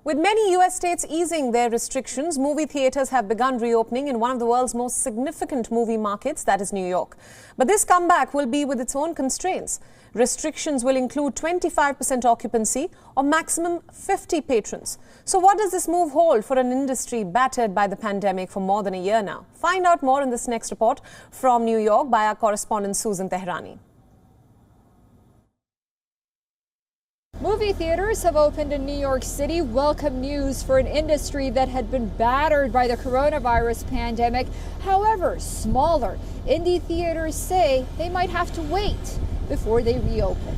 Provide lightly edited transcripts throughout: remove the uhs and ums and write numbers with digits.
With many US states easing their restrictions, movie theaters have begun reopening in one of the world's most significant movie markets, that is New York. But this comeback will be with its own constraints. Restrictions will include 25% occupancy or maximum 50 patrons. So what does this move hold for an industry battered by the pandemic for more than a year now? Find out more in this next report from New York by our correspondent Susan Tehrani. Movie theaters have opened in New York City. Welcome news for an industry that had been battered by the coronavirus pandemic. However, smaller indie theaters say they might have to wait before they reopen.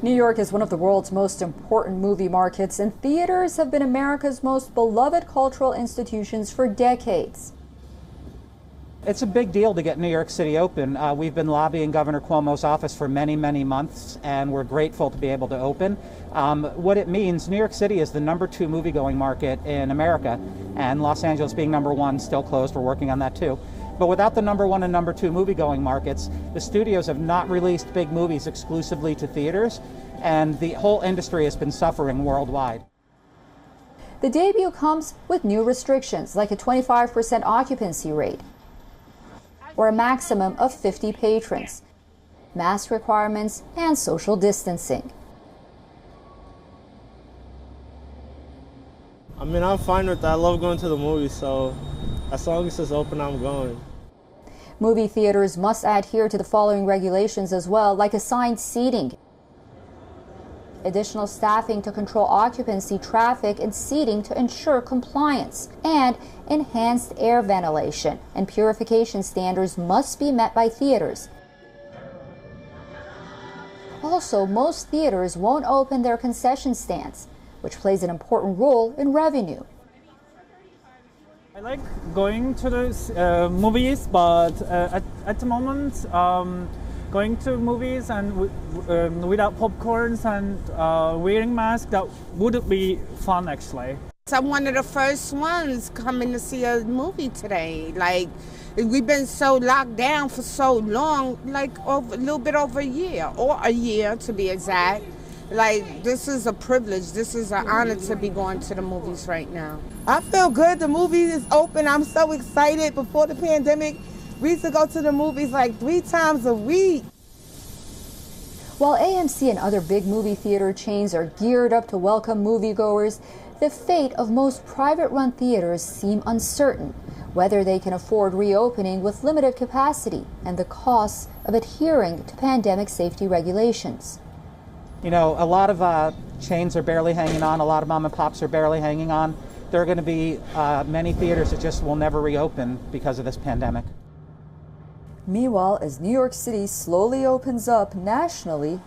New York is one of the world's most important movie markets, and theaters have been America's most beloved cultural institutions for decades. It's a big deal to get New York City open. We've been lobbying Governor Cuomo's office for many, many months, and we're grateful to be able to open. What it means, New York City is the #2 movie-going market in America, and Los Angeles being #1, still closed. We're working on that too. But without the #1 and #2 movie-going markets, the studios have not released big movies exclusively to theaters, and the whole industry has been suffering worldwide. The debut comes with new restrictions, like a 25% occupancy rate, or a maximum of 50 patrons, mask requirements, and social distancing. I mean, I'm fine with that. I love going to the movies, so as long as it's open, I'm going. Movie theaters must adhere to the following regulations as well, like assigned seating, additional staffing to control occupancy, traffic, and seating to ensure compliance, and enhanced air ventilation and purification standards must be met by theaters. Also, most theaters won't open their concession stands, which plays an important role in revenue. I like going to the movies, but at the moment, going to movies and without popcorns and wearing masks, that would be fun actually. I'm one of the first ones coming to see a movie today. Like, we've been so locked down for so long, like a little bit over a year, or a year to be exact. Like, this is a privilege. This is an honor to be going to the movies right now. I feel good. The movie is open. I'm so excited. Before the pandemic, we used to go to the movies like 3 times a week. While AMC and other big movie theater chains are geared up to welcome moviegoers, the fate of most private-run theaters seem uncertain, whether they can afford reopening with limited capacity and the costs of adhering to pandemic safety regulations. You know, a lot of chains are barely hanging on, a lot of mom and pops are barely hanging on. There are going to be many theaters that just will never reopen because of this pandemic. Meanwhile, as New York City slowly opens up nationally,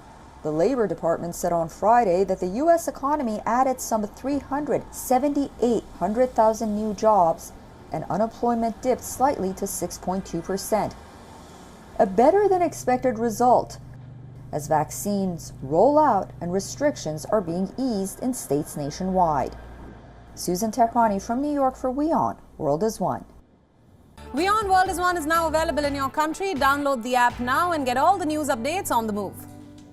the Labor Department said on Friday that the U.S. economy added some 378,000 new jobs, and unemployment dipped slightly to 6.2%. A better-than-expected result, as vaccines roll out and restrictions are being eased in states nationwide. Susan Tehrani from New York for WION World is One. WION World is One is now available in your country. Download the app now and get all the news updates on the move.